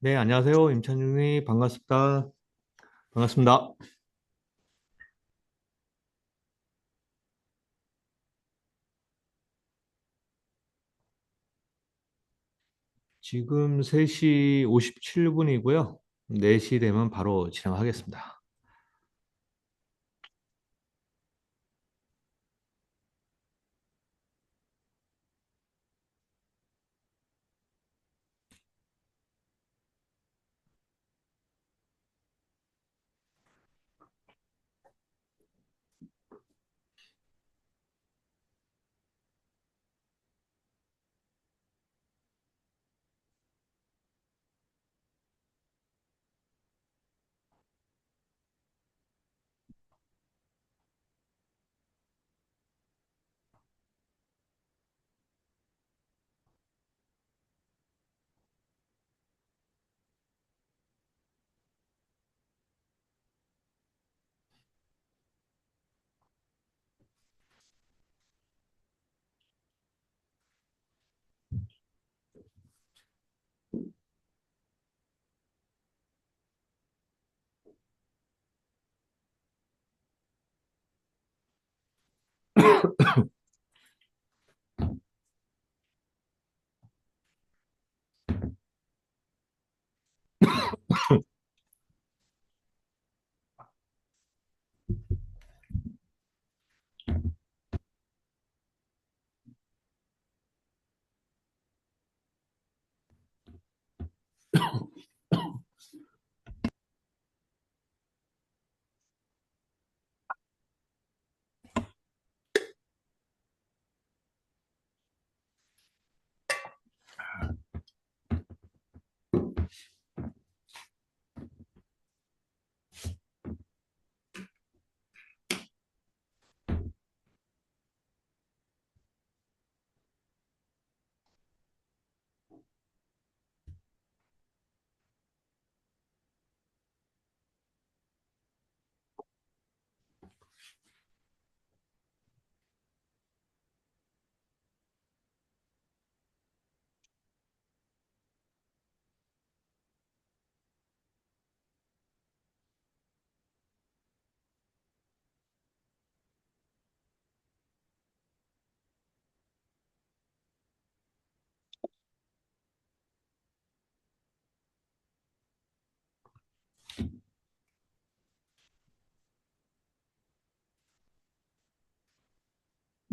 네, 안녕하세요. 임찬중님, 반갑습니다. 반갑습니다. 지금 3시 57분이고요. 4시 되면 바로 진행하겠습니다.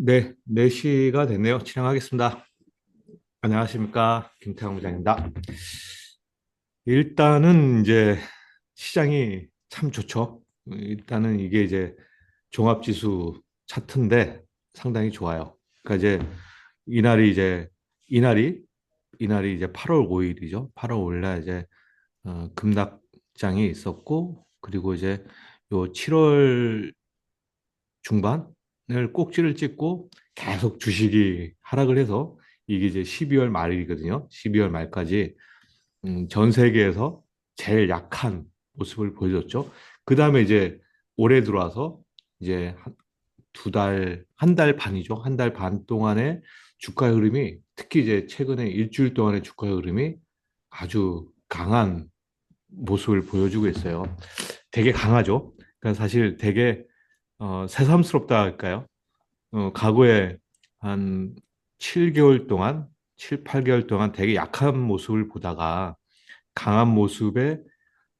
네, 4시가 됐네요. 진행하겠습니다. 안녕하십니까. 김태형 부장입니다. 일단은 이제 시장이 참 좋죠. 일단은 이게 이제 종합지수 차트인데 상당히 좋아요. 그러니까 이제 이날이 이제 이날이 이날이 이제 8월 5일이죠. 8월 5일 날 이제 급락장이 있었고, 그리고 이제 요 7월 중반을 꼭지를 찍고 계속 주식이 하락을 해서 이게 이제 12월 말이거든요. 12월 말까지 전 세계에서 제일 약한 모습을 보여줬죠. 그 다음에 이제 올해 들어와서 이제 한 달 반이죠. 한 달 반 동안의 주가 흐름이, 특히 이제 최근에 일주일 동안의 주가 흐름이 아주 강한 모습을 보여주고 있어요. 되게 강하죠. 그러니까 사실 되게 새삼스럽다 할까요? 과거에 한 7개월 동안, 7, 8개월 동안 되게 약한 모습을 보다가 강한 모습에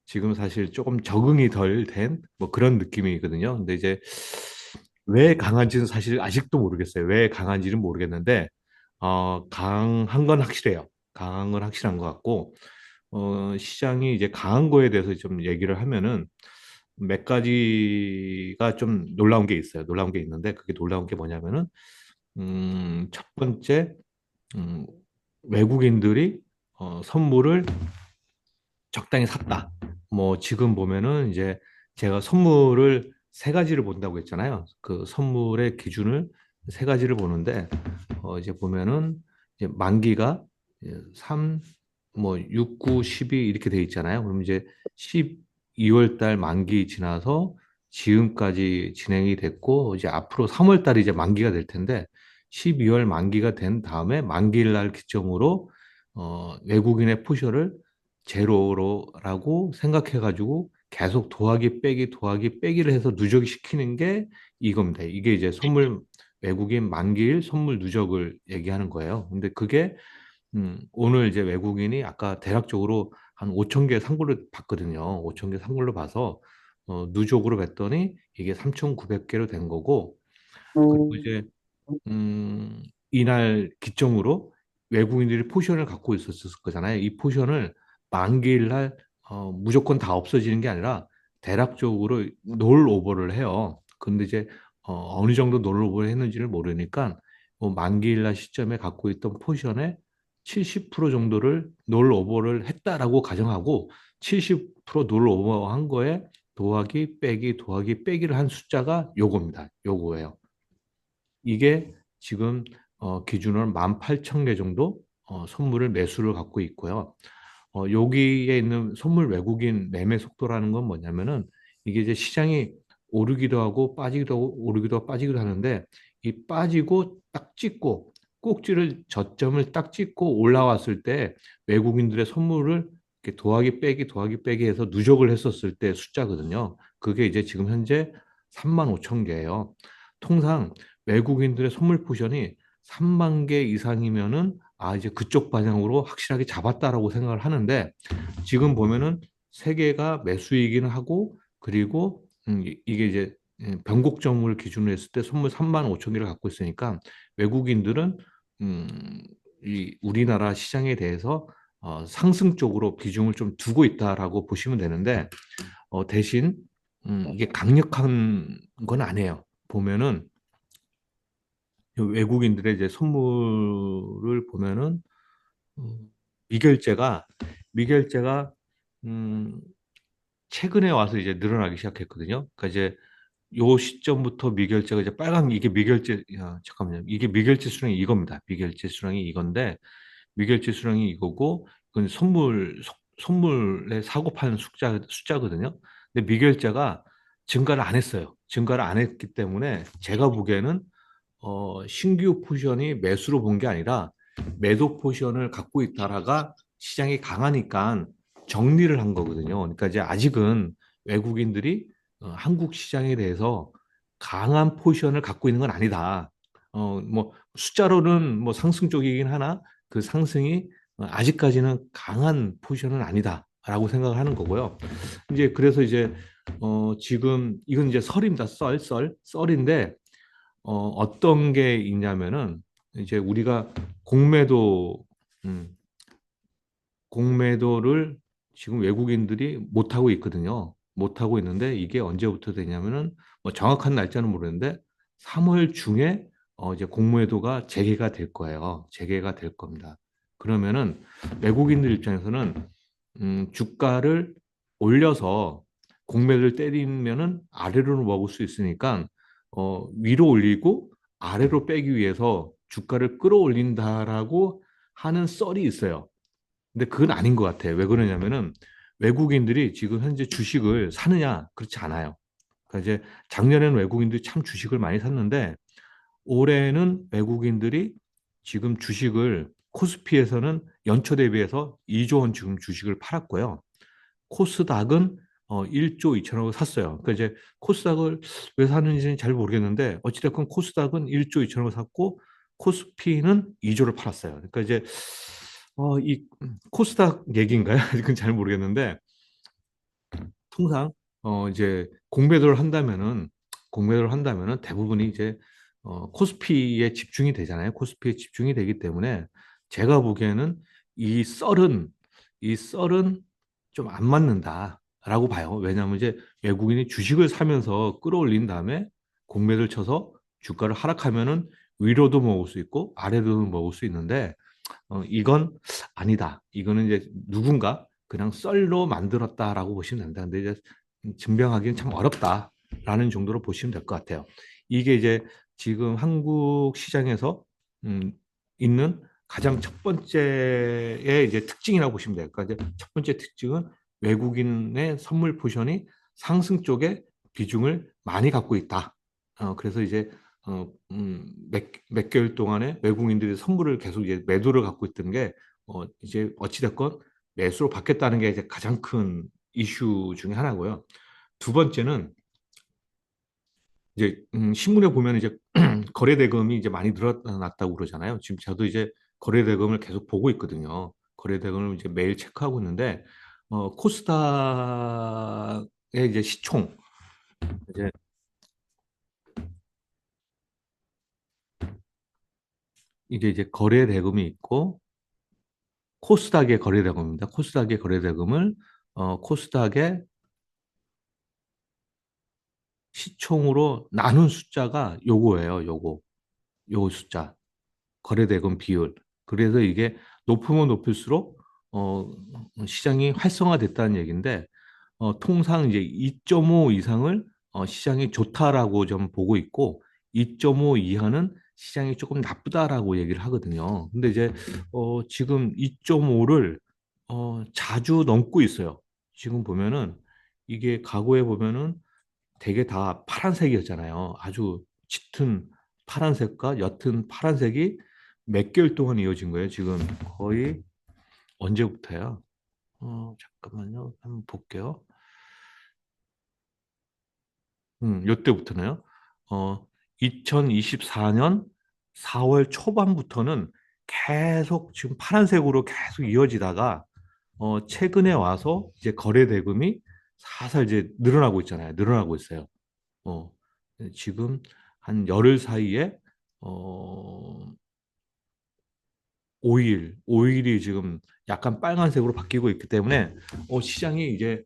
지금 사실 조금 적응이 덜 된 뭐 그런 느낌이거든요. 근데 이제 왜 강한지는 사실 아직도 모르겠어요. 왜 강한지는 모르겠는데, 강한 건 확실해요. 강한 건 확실한 것 같고, 시장이 이제 강한 거에 대해서 좀 얘기를 하면은 몇 가지가 좀 놀라운 게 있어요. 놀라운 게 있는데, 그게 놀라운 게 뭐냐면은, 첫 번째, 음, 외국인들이 선물을 적당히 샀다. 뭐 지금 보면은 이제 제가 선물을 세 가지를 본다고 했잖아요. 그 선물의 기준을 세 가지를 보는데, 이제 보면은 이제 만기가 3, 뭐 6, 9, 12 이렇게 돼 있잖아요. 그럼 이제 12월 달 만기 지나서 지금까지 진행이 됐고, 이제 앞으로 3월 달이 이제 만기가 될 텐데, 12월 만기가 된 다음에 만기일 날 기점으로 외국인의 포션을 제로라고 생각해가지고 계속 더하기 빼기 더하기 빼기를 해서 누적이 시키는 게 이겁니다. 이게 이제 외국인 만기일 선물 누적을 얘기하는 거예요. 근데 그게 오늘 이제 외국인이 아까 대략적으로 한 5천 개 상고를 봤거든요. 5천 개 상고를 봐서 누적으로 봤더니 이게 3,900개로 된 거고, 그리고 이제 이날 기점으로 외국인들이 포션을 갖고 있었을 거잖아요. 이 포션을 만기일 날 무조건 다 없어지는 게 아니라 대략적으로 롤 오버를 해요. 근데 이제 어느 정도 롤 오버를 했는지를 모르니까 만기일 날 시점에 갖고 있던 포션의 70% 정도를 롤 오버를 했다라고 가정하고 70%롤 오버한 거에 더하기 빼기 더하기 빼기를 한 숫자가 요겁니다. 요거예요. 이게 지금 기준으로 18,000개 정도 선물을 매수를 갖고 있고요. 여기에 있는 선물 외국인 매매 속도라는 건 뭐냐면은 이게 이제 시장이 오르기도 하고 빠지기도 하고 오르기도 하고 빠지기도 하는데 이 빠지고 딱 찍고 꼭지를 저점을 딱 찍고 올라왔을 때 외국인들의 선물을 이렇게 더하기 빼기 해서 누적을 했었을 때 숫자거든요. 그게 이제 지금 현재 3만 5천 개예요. 통상 외국인들의 선물 포션이 3만 개 이상이면은 이제 그쪽 방향으로 확실하게 잡았다라고 생각을 하는데 지금 보면은 세계가 매수이기는 하고 그리고 이게 이제 변곡점을 기준으로 했을 때 선물 3만 5천 개를 갖고 있으니까 외국인들은 음, 이 우리나라 시장에 대해서 상승 쪽으로 비중을 좀 두고 있다라고 보시면 되는데 대신 이게 강력한 건 아니에요. 보면은 외국인들의 이제 선물을 보면은 음, 미결제가 미결제가 음, 최근에 와서 이제 늘어나기 시작했거든요. 그러니까 이제 요 시점부터 미결제가 이제 빨간 이게 미결제 잠깐만요. 이게 미결제 수량이 이겁니다. 미결제 수량이 이건데 미결제 수량이 이거고 그건 선물에 사고 파는 숫자거든요. 근데 미결제가 증가를 안 했어요. 증가를 안 했기 때문에 제가 보기에는 신규 포지션이 매수로 본 게 아니라 매도 포지션을 갖고 있다라가 시장이 강하니까 정리를 한 거거든요. 그러니까 이제 아직은 외국인들이 한국 시장에 대해서 강한 포지션을 갖고 있는 건 아니다. 뭐 숫자로는 뭐 상승 쪽이긴 하나 그 상승이 아직까지는 강한 포지션은 아니다라고 생각을 하는 거고요. 이제 그래서 이제 지금 이건 이제 썰입니다. 썰인데 어떤 게 있냐면은 이제 우리가 공매도 음, 공매도를 지금 외국인들이 못 하고 있거든요. 못 하고 있는데 이게 언제부터 되냐면은 뭐 정확한 날짜는 모르는데 3월 중에 이제 공매도가 재개가 될 거예요. 재개가 될 겁니다. 그러면은 외국인들 입장에서는 주가를 올려서 공매를 때리면은 아래로 먹을 수 있으니까 위로 올리고 아래로 빼기 위해서 주가를 끌어올린다라고 하는 썰이 있어요. 근데 그건 아닌 것 같아요. 왜 그러냐면은 외국인들이 지금 현재 주식을 사느냐? 그렇지 않아요. 그러니까 이제 작년에는 외국인들이 참 주식을 많이 샀는데 올해는 외국인들이 지금 주식을 코스피에서는 연초 대비해서 2조 원 지금 주식을 팔았고요. 코스닥은 1조 2천억을 샀어요. 그러니까 이제 코스닥을 왜 사는지는 잘 모르겠는데 어찌됐건 코스닥은 1조 2천억을 샀고 코스피는 2조를 팔았어요. 그러니까 이제 이 코스닥 얘기인가요? 그건 잘 모르겠는데 통상 이제 공매도를 한다면은 대부분이 이제 코스피에 집중이 되잖아요. 코스피에 집중이 되기 때문에 제가 보기에는 이 썰은 이 썰은 좀 안 맞는다라고 봐요. 왜냐하면 이제 외국인이 주식을 사면서 끌어올린 다음에 공매도를 쳐서 주가를 하락하면은 위로도 먹을 수 있고 아래로도 먹을 수 있는데 이건 아니다. 이거는 이제 누군가 그냥 썰로 만들었다라고 보시면 된다. 근데 이제 증명하기는 참 어렵다라는 정도로 보시면 될 것 같아요. 이게 이제 지금 한국 시장에서 음, 있는 가장 첫 번째의 이제 특징이라고 보시면 돼요. 그러니까 이제 첫 번째 특징은 외국인의 선물 포션이 상승 쪽에 비중을 많이 갖고 있다. 그래서 이제 몇 개월 동안에 외국인들이 선물을 계속 이제 매도를 갖고 있던 게 이제 어찌됐건 매수로 바뀌었다는 게 이제 가장 큰 이슈 중에 하나고요. 두 번째는 이제 신문에 보면 이제 거래 대금이 이제 많이 늘어났다고 그러잖아요. 지금 저도 이제 거래 대금을 계속 보고 있거든요. 거래 대금을 이제 매일 체크하고 있는데 코스닥의 이제 시총 이제 이게 이제 거래 대금이 있고 코스닥의 거래 대금입니다. 코스닥의 거래 대금을 코스닥의 시총으로 나눈 숫자가 요거예요. 요 숫자. 거래대금 비율. 그래서 이게 높으면 높을수록 시장이 활성화됐다는 얘기인데 통상 이제 2.5 이상을 시장이 좋다라고 좀 보고 있고 2.5 이하는 시장이 조금 나쁘다라고 얘기를 하거든요. 근데 이제 지금 2.5를 자주 넘고 있어요. 지금 보면은 이게 과거에 보면은 되게 다 파란색이었잖아요. 아주 짙은 파란색과 옅은 파란색이 몇 개월 동안 이어진 거예요. 지금 거의 언제부터야? 잠깐만요. 한번 볼게요. 요때부터네요. 어, 2024년 4월 초반부터는 계속 지금 파란색으로 계속 이어지다가 최근에 와서 이제 거래 대금이 살살 이제 늘어나고 있잖아요. 늘어나고 있어요. 어, 지금 한 열흘 사이에 어, 오일이 지금 약간 빨간색으로 바뀌고 있기 때문에 시장이 이제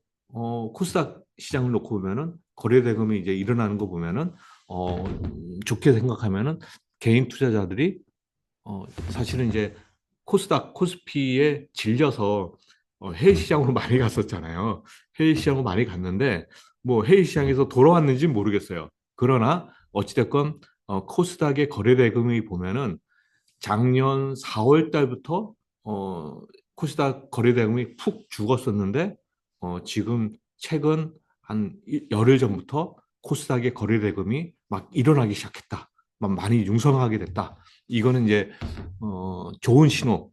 코스닥 시장을 놓고 보면은 거래 대금이 이제 일어나는 거 보면은 좋게 생각하면은 개인 투자자들이 사실은 이제 코스닥, 코스피에 질려서 해외 시장으로 많이 갔었잖아요. 해외 시장으로 많이 갔는데 뭐 해외 시장에서 돌아왔는지 모르겠어요. 그러나 어찌됐건 코스닥의 거래 대금이 보면은 작년 4월 달부터 어, 코스닥 거래 대금이 푹 죽었었는데 지금 최근 한 열흘 전부터 코스닥의 거래 대금이 막 일어나기 시작했다. 막 많이 융성하게 됐다. 이거는 이제 좋은 신호,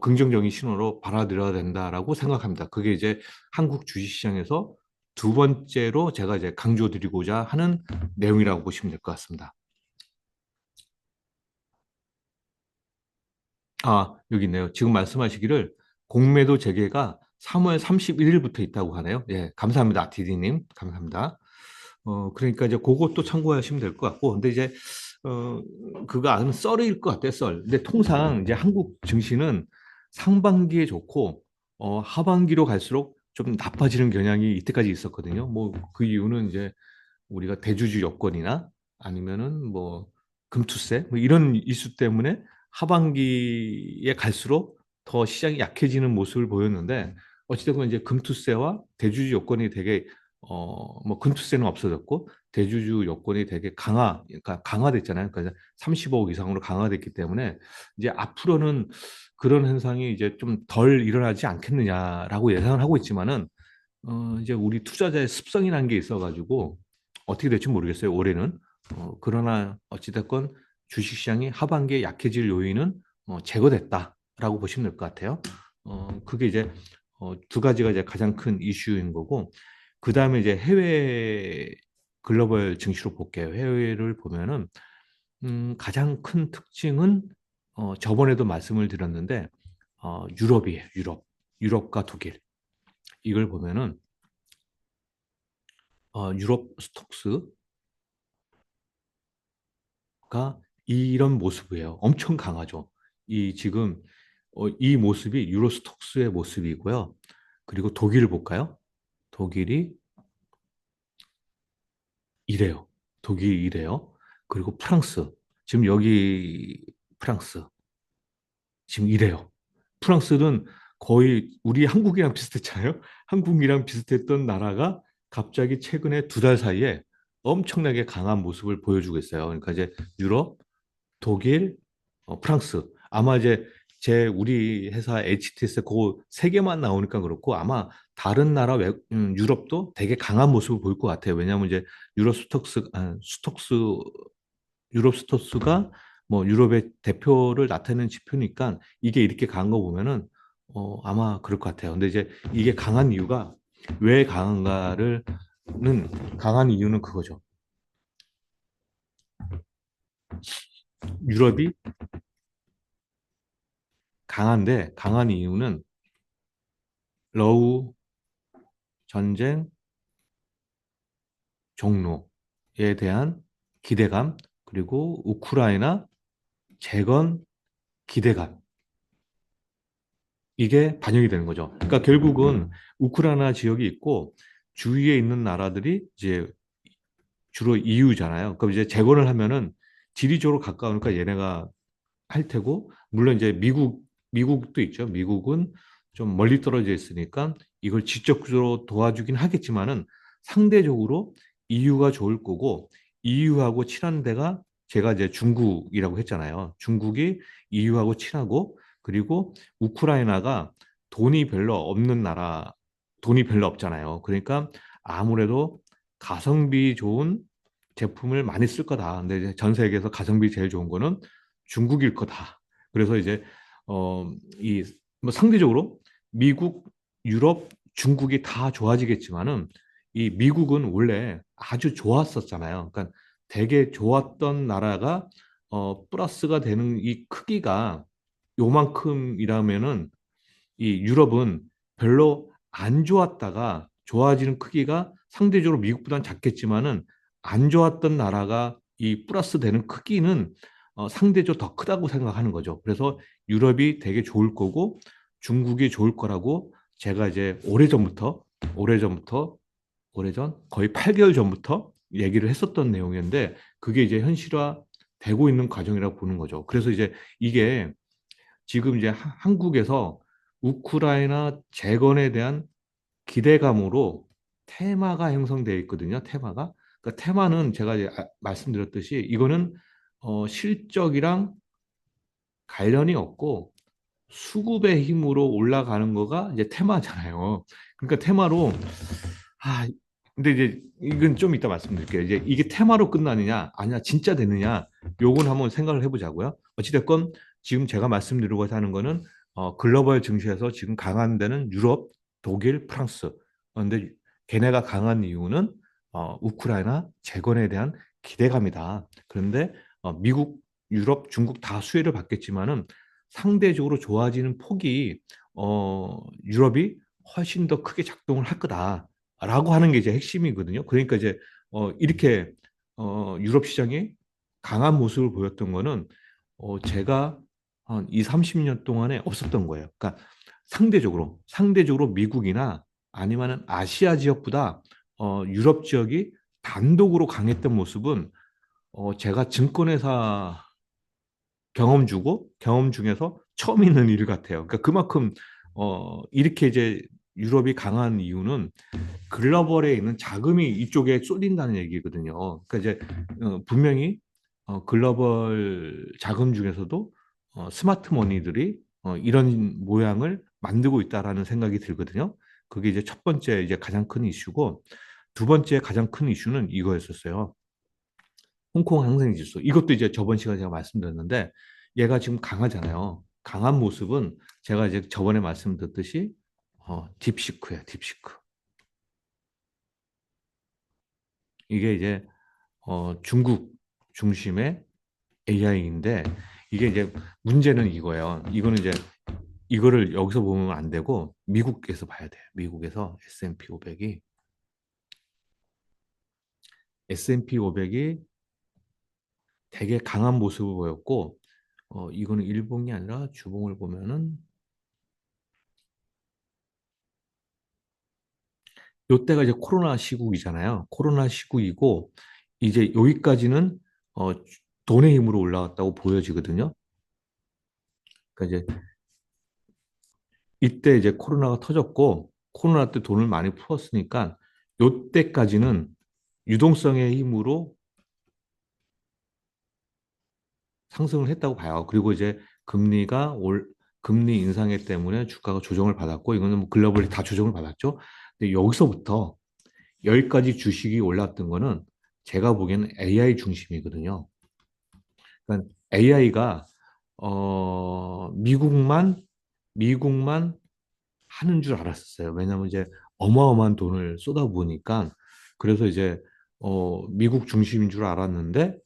긍정적인 신호로 받아들여야 된다라고 생각합니다. 그게 이제 한국 주식시장에서 두 번째로 제가 이제 강조드리고자 하는 내용이라고 보시면 될 것 같습니다. 아, 여기 있네요. 지금 말씀하시기를 공매도 재개가 3월 31일부터 있다고 하네요. 예, 감사합니다. 디디님. 감사합니다. 그러니까 이제 그것도 참고하시면 될 것 같고, 근데 이제, 어, 그거 아니면 썰일 것 같아요, 썰. 근데 통상 이제 한국 증시는 상반기에 좋고, 하반기로 갈수록 좀 나빠지는 경향이 이때까지 있었거든요. 뭐, 그 이유는 이제 우리가 대주주 여건이나 아니면은 뭐 금투세 뭐 이런 이슈 때문에 하반기에 갈수록 더 시장이 약해지는 모습을 보였는데 어찌됐건 이제 금투세와 대주주 여건이 되게 뭐 금투세는 없어졌고 대주주 여건이 되게 그러니까 강화됐잖아요. 그러니까 35억 이상으로 강화됐기 때문에 이제 앞으로는 그런 현상이 이제 좀 덜 일어나지 않겠느냐라고 예상을 하고 있지만은 이제 우리 투자자의 습성이라는 게 있어가지고 어떻게 될지 모르겠어요, 올해는. 그러나 어찌됐건 주식시장이 하반기에 약해질 요인은 제거됐다라고 보시면 될 것 같아요. 그게 이제 두 가지가 이제 가장 큰 이슈인 거고, 그 다음에 이제 해외 글로벌 증시로 볼게요. 해외를 보면은 가장 큰 특징은 저번에도 말씀을 드렸는데 유럽이에요, 유럽. 유럽과 독일. 이걸 보면은 유럽 스톡스가 이런 모습이에요. 엄청 강하죠. 이 지금 이 모습이 유로 스톡스의 모습이고요. 그리고 독일을 볼까요? 독일이 이래요. 독일이 이래요. 그리고 프랑스. 지금 여기 프랑스. 지금 이래요. 프랑스는 거의 우리 한국이랑 비슷했잖아요. 한국이랑 비슷했던 나라가 갑자기 최근에 두 달 사이에 엄청나게 강한 모습을 보여주고 있어요. 그러니까 이제 유럽, 독일, 프랑스. 아마 이제 우리 회사 HTS 그 세 개만 나오니까 그렇고 아마 다른 나라 유럽도 되게 강한 모습을 보일 것 같아요. 왜냐하면 이제 유럽 스톡스, 스톡스 유럽 스톡스가 뭐 유럽의 대표를 나타내는 지표니까 이게 이렇게 간 거 보면은 아마 그럴 것 같아요. 근데 이제 이게 강한 이유가 왜 강한 이유는 그거죠. 유럽이 강한데 강한 이유는 러우 전쟁 종로에 대한 기대감 그리고 우크라이나 재건 기대감 이게 반영이 되는 거죠. 그러니까 결국은 우크라이나 지역이 있고 주위에 있는 나라들이 이제 주로 EU잖아요. 그럼 이제 재건을 하면은 지리적으로 가까우니까 얘네가 할 테고, 물론 이제 미국도 있죠. 미국은 좀 멀리 떨어져 있으니까 이걸 직접적으로 도와주긴 하겠지만은 상대적으로 EU가 좋을 거고, EU하고 친한 데가 제가 이제 중국이라고 했잖아요. 중국이 EU하고 친하고, 그리고 우크라이나가 돈이 별로 없는 나라, 돈이 별로 없잖아요. 그러니까 아무래도 가성비 좋은 제품을 많이 쓸 거다. 근데 이제 전 세계에서 가성비 제일 좋은 거는 중국일 거다. 그래서 이제 이 뭐 상대적으로 미국, 유럽, 중국이 다 좋아지겠지만은 이 미국은 원래 아주 좋았었잖아요. 그러니까 되게 좋았던 나라가 플러스가 되는 이 크기가 요만큼이라면은 이 유럽은 별로 안 좋았다가 좋아지는 크기가 상대적으로 미국보다는 작겠지만은 안 좋았던 나라가 이 플러스 되는 크기는 상대적으로 더 크다고 생각하는 거죠. 그래서 유럽이 되게 좋을 거고 중국이 좋을 거라고 제가 이제 오래전부터 오래전 거의 8개월 전부터 얘기를 했었던 내용이었는데 그게 이제 현실화 되고 있는 과정이라고 보는 거죠. 그래서 이제 이게 지금 이제 한국에서 우크라이나 재건에 대한 기대감으로 테마가 형성되어 있거든요. 테마가. 그러니까 테마는 제가 이제 말씀드렸듯이 이거는 실적이랑 관련이 없고 수급의 힘으로 올라가는 거가 이제 테마잖아요. 그러니까 테마로 아 근데 이제 이건 좀 이따 말씀드릴게요. 이제 이게 테마로 끝나느냐 아니야 진짜 되느냐 요건 한번 생각을 해보자고요. 어찌됐건 지금 제가 말씀드리고자 하는 거는 글로벌 증시에서 지금 강한 데는 유럽, 독일, 프랑스. 그런데 걔네가 강한 이유는 우크라이나 재건에 대한 기대감이다. 그런데 미국, 유럽, 중국 다 수혜를 받겠지만은 상대적으로 좋아지는 폭이 유럽이 훨씬 더 크게 작동을 할 거다라고 하는 게 이제 핵심이거든요. 그러니까 이제 이렇게 유럽 시장이 강한 모습을 보였던 거는 제가 한 2, 30년 동안에 없었던 거예요. 그러니까 상대적으로 미국이나 아니면은 아시아 지역보다 유럽 지역이 단독으로 강했던 모습은 제가 증권회사 경험 중에서 처음 있는 일 같아요. 그러니까 그만큼 이렇게 이제 유럽이 강한 이유는 글로벌에 있는 자금이 이쪽에 쏠린다는 얘기거든요. 그러니까 이제 분명히 글로벌 자금 중에서도 스마트 머니들이 이런 모양을 만들고 있다라는 생각이 들거든요. 그게 이제 첫 번째 이제 가장 큰 이슈고 두 번째 가장 큰 이슈는 이거였었어요. 홍콩 항생 지수. 이것도 이제 저번 시간에 제가 말씀드렸는데 얘가 지금 강하잖아요. 강한 모습은 제가 이제 저번에 말씀드렸듯이 딥시크예요, 딥시크. 이게 이제 중국 중심의 AI인데 이게 이제 문제는 이거예요. 이거는 이제 이거를 여기서 보면 안 되고 미국에서 봐야 돼요. 미국에서 S&P 500이 S&P 500이 되게 강한 모습을 보였고 이거는 일봉이 아니라 주봉을 보면은 요때가 이제 코로나 시국이잖아요. 코로나 시국이고 이제 여기까지는 돈의 힘으로 올라갔다고 보여지거든요. 그러니까 이제 이때 이제 코로나가 터졌고 코로나 때 돈을 많이 풀었으니까 요때까지는 유동성의 힘으로 상승을 했다고 봐요. 그리고 이제 금리가 올 금리 인상에 때문에 주가가 조정을 받았고 이거는 뭐 글로벌이 다 조정을 받았죠. 근데 여기서부터 여기까지 주식이 올랐던 거는 제가 보기에는 AI 중심이거든요. 그러니까 AI가 미국만 하는 줄 알았었어요. 왜냐하면 이제 어마어마한 돈을 쏟아부으니까. 그래서 이제 미국 중심인 줄 알았는데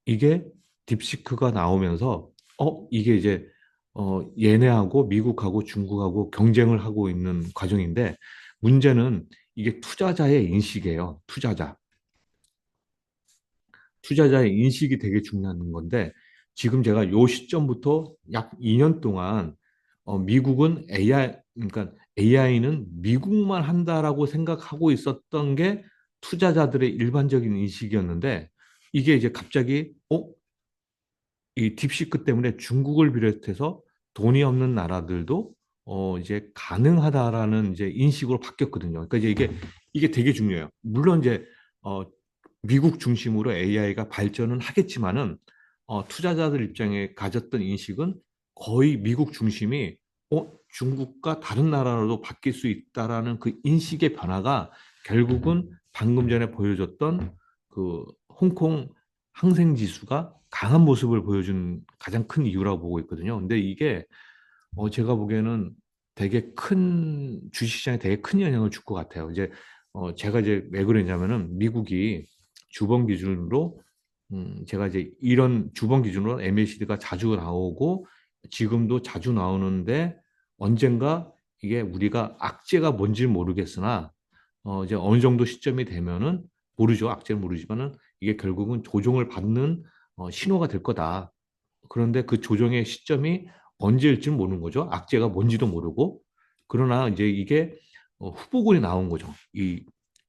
이게 딥시크가 나오면서 이게 이제 얘네하고 미국하고 중국하고 경쟁을 하고 있는 과정인데 문제는 이게 투자자의 인식이에요. 투자자의 인식이 되게 중요한 건데 지금 제가 요 시점부터 약 2년 동안 미국은 AI 그러니까 AI는 미국만 한다라고 생각하고 있었던 게 투자자들의 일반적인 인식이었는데 이게 이제 갑자기 이 딥시크 때문에 중국을 비롯해서 돈이 없는 나라들도 이제 가능하다라는 이제 인식으로 바뀌었거든요. 그러니까 이제 이게 되게 중요해요. 물론 이제 어, 미국 중심으로 AI가 발전은 하겠지만은 투자자들 입장에 가졌던 인식은 거의 미국 중심이 중국과 다른 나라로도 바뀔 수 있다라는 그 인식의 변화가 결국은 방금 전에 보여줬던 그 홍콩 항생 지수가 강한 모습을 보여준 가장 큰 이유라고 보고 있거든요. 근데 이게 제가 보기에는 되게 큰 주식시장에 되게 큰 영향을 줄 것 같아요. 이제 제가 이제 왜 그러냐면은 미국이 주봉 기준으로 제가 이제 이런 주봉 기준으로 MACD가 자주 나오고 지금도 자주 나오는데 언젠가 이게 우리가 악재가 뭔지 모르겠으나 이제 어느 정도 시점이 되면은 모르죠. 악재는 모르지만은 이게 결국은 조정을 받는 신호가 될 거다. 그런데 그 조정의 시점이 언제일지는 모르는 거죠. 악재가 뭔지도 모르고. 그러나 이제 이게 후보군이 나온 거죠.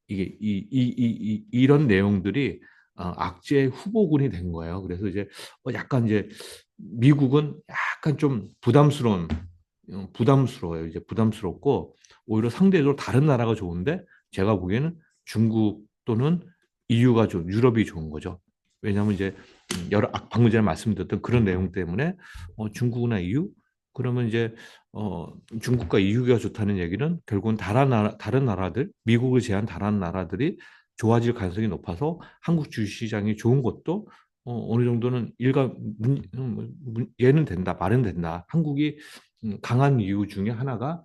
이런 내용들이 악재의 후보군이 된 거예요. 그래서 이제 약간 이제 미국은 약간 좀 부담스러워요. 이제 부담스럽고 오히려 상대적으로 다른 나라가 좋은데 제가 보기에는 중국 또는 EU가 좀 유럽이 좋은 거죠. 왜냐하면 이제 방금 전에 말씀드렸던 그런 내용 때문에 중국이나 EU 그러면 이제 중국과 EU가 좋다는 얘기는 결국은 다른 나라들 미국을 제한 다른 나라들이 좋아질 가능성이 높아서 한국 주식시장이 좋은 것도 어느 정도는 예는 된다 말은 된다. 한국이 강한 이유 중에 하나가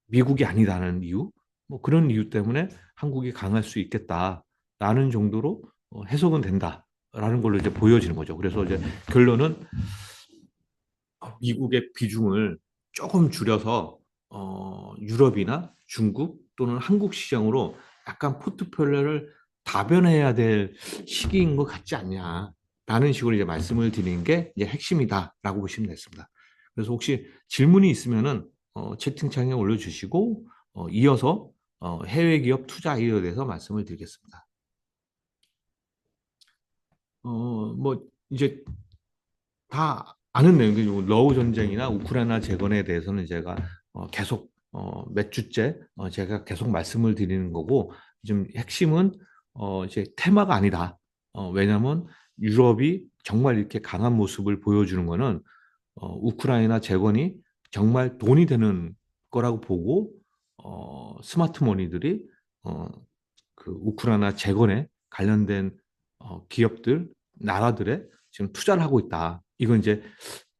미국이 아니다는 이유 뭐 그런 이유 때문에 한국이 강할 수 있겠다라는 정도로 해석은 된다라는 걸로 이제 보여지는 거죠. 그래서 이제 결론은 미국의 비중을 조금 줄여서 유럽이나 중국 또는 한국 시장으로 약간 포트폴리오를 다변해야 될 시기인 것 같지 않냐라는 식으로 이제 말씀을 드리는 게 이제 핵심이다라고 보시면 됐습니다. 그래서 혹시 질문이 있으면은 채팅창에 올려주시고 이어서 해외 기업 투자 이유에 대해서 말씀을 드리겠습니다. 뭐 이제 다 아는 내용이고 러우 전쟁이나 우크라이나 재건에 대해서는 제가 계속 몇 주째 제가 계속 말씀을 드리는 거고 좀 핵심은 이제 테마가 아니다. 왜냐하면 유럽이 정말 이렇게 강한 모습을 보여주는 거는 우크라이나 재건이 정말 돈이 되는 거라고 보고 스마트 머니들이 어, 그 우크라이나 재건에 관련된 기업들, 나라들의 지금 투자를 하고 있다. 이건 이제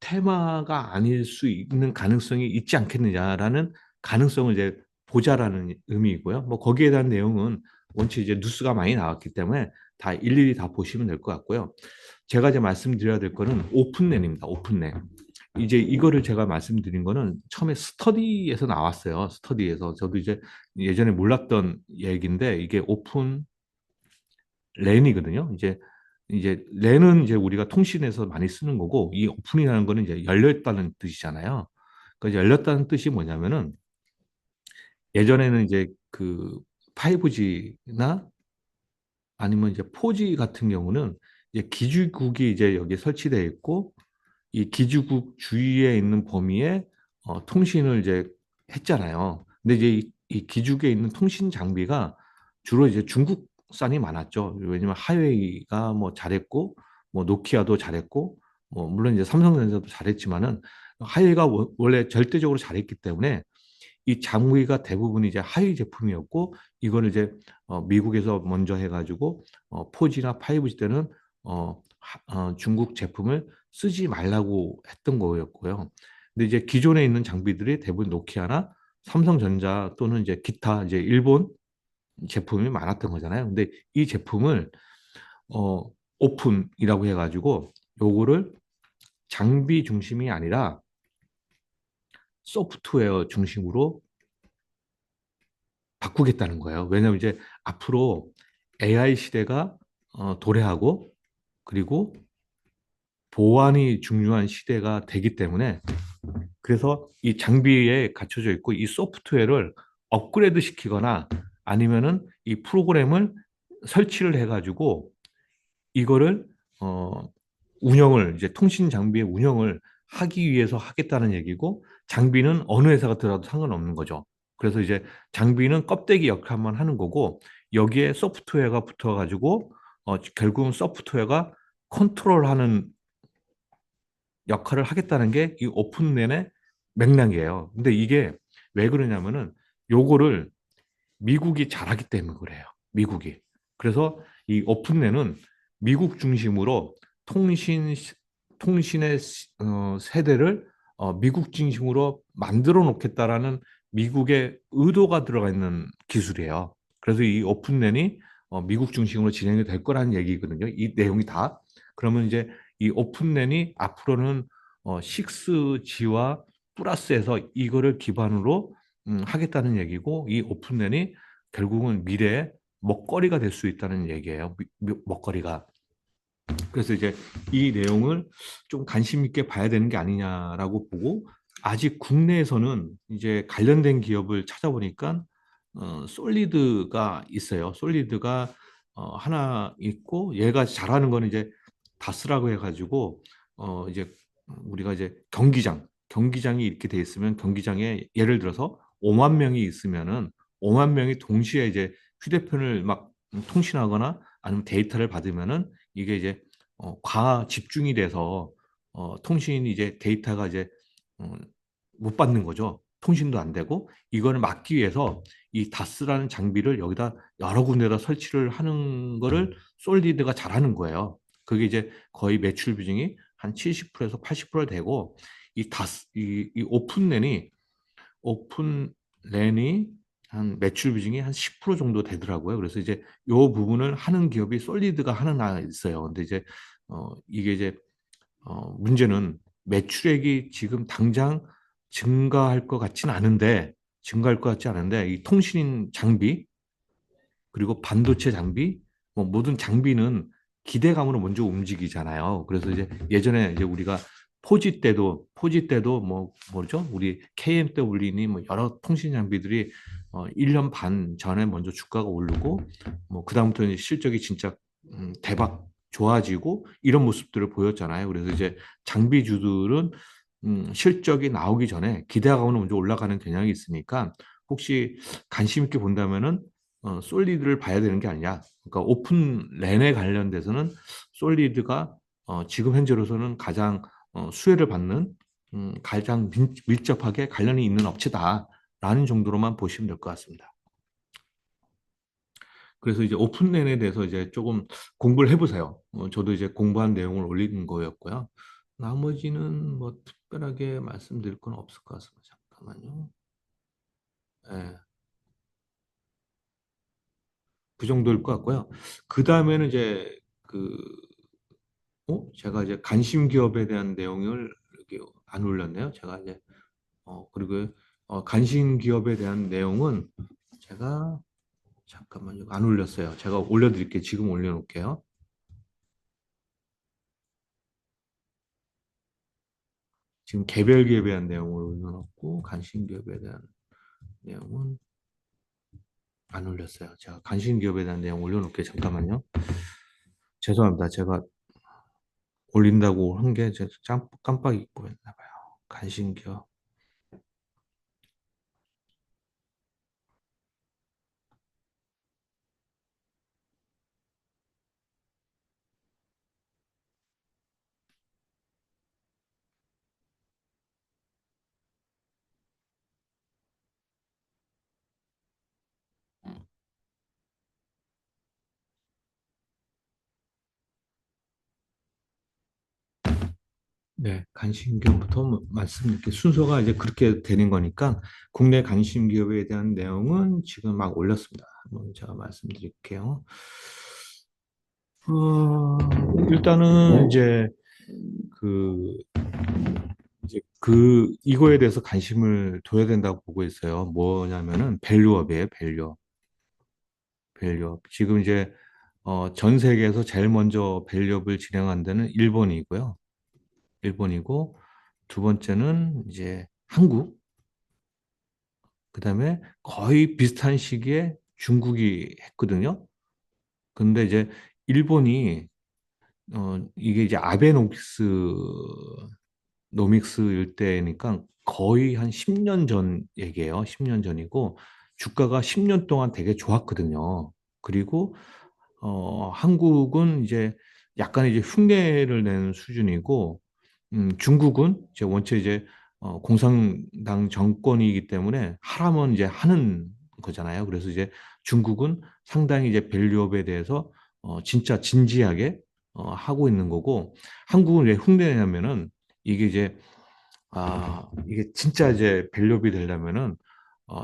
테마가 아닐 수 있는 가능성이 있지 않겠느냐라는 가능성을 이제 보자라는 의미이고요. 뭐 거기에 대한 내용은 원체 이제 뉴스가 많이 나왔기 때문에 다 일일이 다 보시면 될 것 같고요. 제가 이제 말씀드려야 될 거는 오픈넷입니다. 오픈넷. 이제 이거를 제가 말씀드린 거는 처음에 스터디에서 나왔어요. 스터디에서 저도 이제 예전에 몰랐던 얘기인데 이게 오픈 랜이거든요. 이제 랜은 이제 우리가 통신에서 많이 쓰는 거고 이 오픈이라는 거는 이제 열려 있다는 뜻이잖아요. 그러니까 열렸다는 뜻이 뭐냐면은 예전에는 이제 그 5G나 아니면 이제 4G 같은 경우는 이제 기지국이 이제 여기 설치되어 있고 이 기지국 주위에 있는 범위에 통신을 이제 했잖아요. 근데 이제 이 기지국에 있는 통신 장비가 주로 이제 중국산이 많았죠. 왜냐면 하웨이가 뭐 잘했고, 뭐 노키아도 잘했고, 뭐 물론 이제 삼성전자도 잘했지만은 하웨이가 원래 절대적으로 잘했기 때문에 이 장비가 대부분 이제 하위 제품이었고 이거를 이제 미국에서 먼저 해가지고 4G나 5G 때는 중국 제품을 쓰지 말라고 했던 거였고요. 근데 이제 기존에 있는 장비들이 대부분 노키아나 삼성전자 또는 이제 기타 이제 일본 제품이 많았던 거잖아요. 근데 이 제품을 어, 오픈이라고 해가지고 요거를 장비 중심이 아니라 소프트웨어 중심으로 바꾸겠다는 거예요. 왜냐하면 이제 앞으로 AI 시대가 도래하고 그리고 보안이 중요한 시대가 되기 때문에 그래서 이 장비에 갖춰져 있고 이 소프트웨어를 업그레이드 시키거나 아니면은 이 프로그램을 설치를 해가지고 이거를 어, 운영을 이제 통신 장비의 운영을 하기 위해서 하겠다는 얘기고 장비는 어느 회사가 들어도 상관없는 거죠. 그래서 이제 장비는 껍데기 역할만 하는 거고 여기에 소프트웨어가 붙어가지고 결국은 소프트웨어가 컨트롤하는 역할을 하겠다는 게 이 오픈랜의 맥락이에요. 근데 이게 왜 그러냐면은 요거를 미국이 잘하기 때문에 그래요. 미국이. 그래서 이 오픈랜은 미국 중심으로 통신 통신의 세대를 미국 중심으로 만들어 놓겠다라는 미국의 의도가 들어가 있는 기술이에요. 그래서 이 오픈랜이 미국 중심으로 진행이 될 거라는 얘기거든요. 이 내용이 다. 그러면 이제 이 오픈랜이 앞으로는 6G와 플러스해서 이거를 기반으로 하겠다는 얘기고 이 오픈랜이 결국은 미래의 먹거리가 될 수 있다는 얘기예요. 먹거리가. 그래서 이제 이 내용을 좀 관심 있게 봐야 되는 게 아니냐라고 보고 아직 국내에서는 이제 관련된 기업을 찾아보니까 솔리드가 있어요. 솔리드가 하나 있고 얘가 잘하는 거는 이제 다스라고 해가지고 이제 우리가 이제 경기장이 이렇게 돼 있으면 경기장에 예를 들어서 5만 명이 있으면은 5만 명이 동시에 이제 휴대폰을 막 통신하거나 아니면 데이터를 받으면은 이게 이제 과아 집중이 돼서 통신이 이제 데이터가 이제 어, 못 받는 거죠. 통신도 안 되고 이거를 막기 위해서 이 다스라는 장비를 여기다 여러 군데다 설치를 하는 거를 솔리드가 잘하는 거예요. 그게 이제 거의 매출 비중이 한 70%에서 80% 되고 이 오픈랜이 한 매출 비중이 한 10% 정도 되더라고요. 그래서 이제 요 부분을 하는 기업이 솔리드가 하나 있어요. 근데 이제 이게 이제 문제는 매출액이 지금 당장 증가할 것 같지는 않은데 증가할 것 같지 않은데 이 통신 장비 그리고 반도체 장비 뭐 모든 장비는 기대감으로 먼저 움직이잖아요. 그래서 이제 예전에 이제 우리가 포지 때도 뭐 뭐죠? 우리 KMW니 뭐 여러 통신 장비들이 1년 반 전에 먼저 주가가 오르고 뭐 그다음부터 이제 실적이 진짜 대박 좋아지고 이런 모습들을 보였잖아요. 그래서 이제 장비주들은 실적이 나오기 전에 기대감으로 먼저 올라가는 경향이 있으니까 혹시 관심 있게 본다면은 솔리드를 봐야 되는 게 아니냐. 그러니까 오픈 랜에 관련돼서는 솔리드가 지금 현재로서는 가장 수혜를 받는 가장 밀접하게 관련이 있는 업체다라는 정도로만 보시면 될 것 같습니다. 그래서 이제 오픈 랜에 대해서 이제 조금 공부를 해보세요. 저도 이제 공부한 내용을 올리는 거였고요. 나머지는 뭐 특별하게 말씀드릴 건 없을 것 같습니다. 잠깐만요. 예, 그 정도일 것 같고요. 그 다음에는 이제 그 제가 이제 관심 기업에 대한 내용을 이렇게 안 올렸네요. 제가 이제 그리고 관심 기업에 대한 내용은 제가 잠깐만요. 안 올렸어요. 제가 올려드릴게요. 지금 올려놓을게요. 지금 개별 기업에 대한 내용을 올려놓고 관심 기업에 대한 내용은 안 올렸어요. 제가 관심 기업에 대한 내용 올려놓을게요. 잠깐만요. 죄송합니다. 제가 올린다고 한 게 제가 깜빡 잊고 했나 봐요. 관심 기업. 네, 간신기업부터 말씀 이렇게 순서가 이제 그렇게 되는 거니까 국내 간신기업에 대한 내용은 지금 막 올렸습니다. 한번 제가 말씀드릴게요. 어, 일단은 그 이거에 대해서 관심을 둬야 된다고 보고 있어요. 뭐냐면은 밸류업이에요, 밸류업. 밸류업. 지금 이제 전 세계에서 제일 먼저 밸류업을 진행한 데는 일본이고요. 일본이고 두 번째는 이제 한국, 그다음에 거의 비슷한 시기에 중국이 했거든요. 근데 이제 일본이 이게 이제 아베노믹스 노믹스일 때니까 거의 한 10년 전 얘기예요. 10년 전이고 주가가 10년 동안 되게 좋았거든요. 그리고 한국은 이제 약간 이제 흉내를 내는 수준이고 중국은 이제 원체 이제 공산당 정권이기 때문에 하라면 이제 하는 거잖아요. 그래서 이제 중국은 상당히 이제 밸류업에 대해서 진짜 진지하게 하고 있는 거고 한국은 왜 흉내내냐면은 이게 이제 이게 진짜 이제 밸류업이 되려면은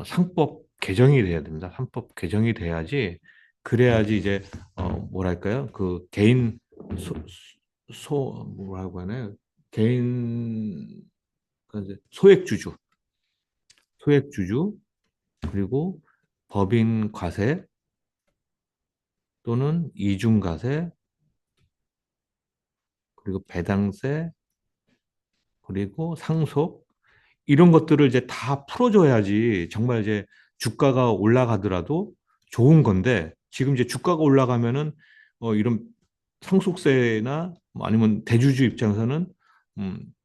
상법 개정이 돼야 됩니다. 상법 개정이 돼야지 그래야지 이제 뭐랄까요? 그 개인 뭐라고 하나요? 개인 그러니까 이제 소액주주 그리고 법인 과세 또는 이중과세 그리고 배당세 그리고 상속 이런 것들을 이제 다 풀어줘야지 정말 이제 주가가 올라가더라도 좋은 건데 지금 이제 주가가 올라가면은 이런 상속세나 뭐 아니면 대주주 입장에서는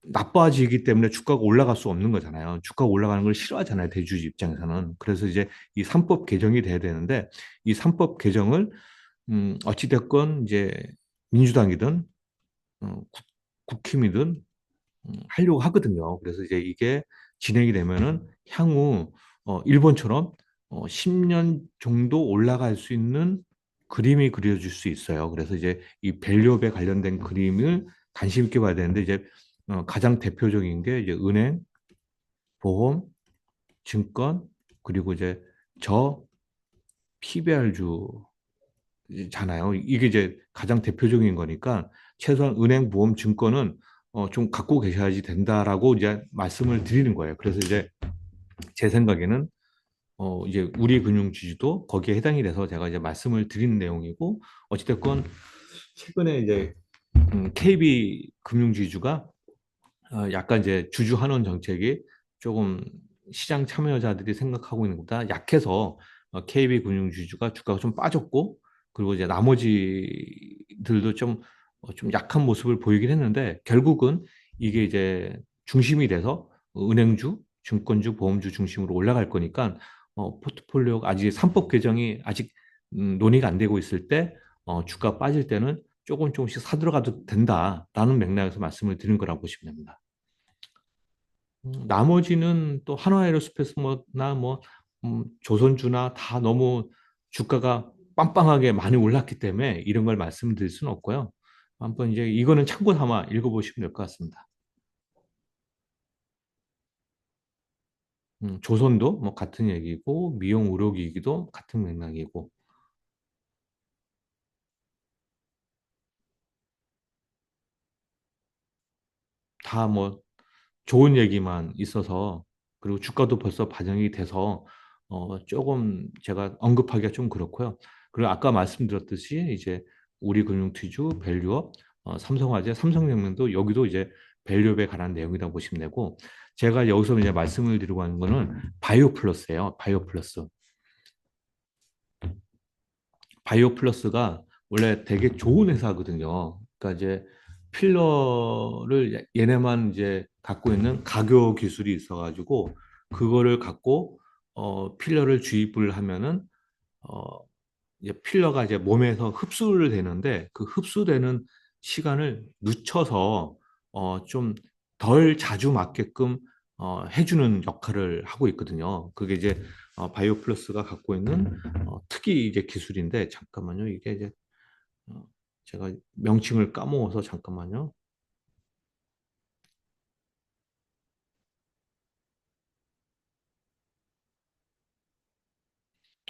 나빠지기 때문에 주가가 올라갈 수 없는 거잖아요. 주가가 올라가는 걸 싫어하잖아요. 대주주 입장에서는. 그래서 이제 이 3법 개정이 돼야 되는데 이 3법 개정을 어찌됐건 이제 민주당이든 국힘이든 하려고 하거든요. 그래서 이제 이게 진행이 되면은 향후 일본처럼 10년 정도 올라갈 수 있는 그림이 그려질 수 있어요. 그래서 이제 이 밸류업에 관련된 그림을 관심 있게 봐야 되는데 이제 가장 대표적인 게 이제 은행, 보험, 증권 그리고 이제 저 PBR주 잖아요. 이게 이제 가장 대표적인 거니까 최소한 은행, 보험, 증권은 좀 갖고 계셔야지 된다라고 이제 말씀을 드리는 거예요. 그래서 이제 제 생각에는 이제 우리 금융지주도 거기에 해당이 돼서 제가 이제 말씀을 드리는 내용이고 어찌됐건 최근에 이제 KB 금융지주가 약간 이제 주주 환원 정책이 조금 시장 참여자들이 생각하고 있는 것보다 약해서 KB 금융지주가 주가가 좀 빠졌고 그리고 이제 나머지들도 좀 약한 모습을 보이긴 했는데 결국은 이게 이제 중심이 돼서 은행주, 증권주, 보험주 중심으로 올라갈 거니까 포트폴리오가 아직 3법 개정이 아직 논의가 안 되고 있을 때 주가 빠질 때는 조금씩 사들어가도 된다라는 맥락에서 말씀을 드린 거라고 보시면 됩니다. 나머지는 또 한화에어스페이스나 뭐 조선주나 다 너무 주가가 빵빵하게 많이 올랐기 때문에 이런 걸 말씀드릴 수는 없고요. 한번 이제 이거는 참고 삼아 읽어보시면 될 것 같습니다. 조선도 뭐 같은 얘기고 미용 의료기기도 같은 맥락이고 다 뭐 좋은 얘기만 있어서 그리고 주가도 벌써 반영이 돼서 조금 제가 언급하기가 좀 그렇고요. 그리고 아까 말씀드렸듯이 이제 우리금융티주, 밸류업, 삼성화재, 삼성생명도 여기도 이제 밸류업에 관한 내용이라고 보시면 되고 제가 여기서 이제 말씀을 드리고 하는 거는 바이오 플러스예요. 바이오 플러스. 바이오 플러스가 원래 되게 좋은 회사거든요. 그러니까 이제 필러를 얘네만 이제 갖고 있는 각요 기술이 있어가지고 그거를 갖고 필러를 주입을 하면은 어, 이제 필러가 이제 몸에서 흡수를 되는데 그 흡수되는 시간을 늦춰서 좀 덜 자주 맞게끔 해주는 역할을 하고 있거든요. 그게 이제 바이오 플러스가 갖고 있는 특이 이제 기술인데 잠깐만요. 이게 이제 어, 제가 명칭을 까먹어서 잠깐만요.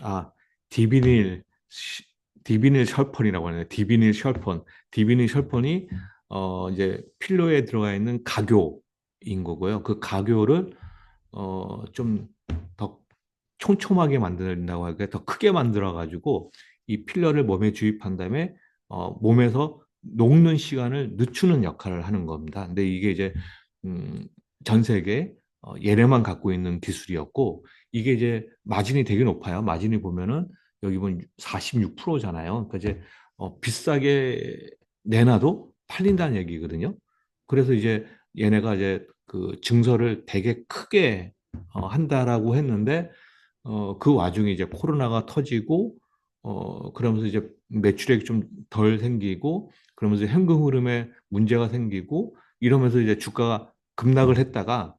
아, 디비닐, 디비닐 셜폰이라고 하네요. 디비닐 셜폰. 디비닐 셜폰이, 이제 필로에 들어가 있는 가교인 거고요. 그 가교를, 좀 더 촘촘하게 만든다고 할까요? 더 크게 만들어가지고, 이 필러를 몸에 주입한 다음에, 몸에서 녹는 시간을 늦추는 역할을 하는 겁니다. 근데 이게 이제, 음, 전 세계, 얘네만 갖고 있는 기술이었고, 이게 이제 마진이 되게 높아요. 마진이 보면은 여기 보면 46%잖아요. 그러니까 이제 비싸게 내놔도 팔린다는 얘기거든요. 그래서 이제 얘네가 이제 그 증서를 되게 크게 한다라고 했는데 그 와중에 이제 코로나가 터지고 그러면서 이제 매출액이 좀 덜 생기고 그러면서 현금 흐름에 문제가 생기고 이러면서 이제 주가가 급락을 했다가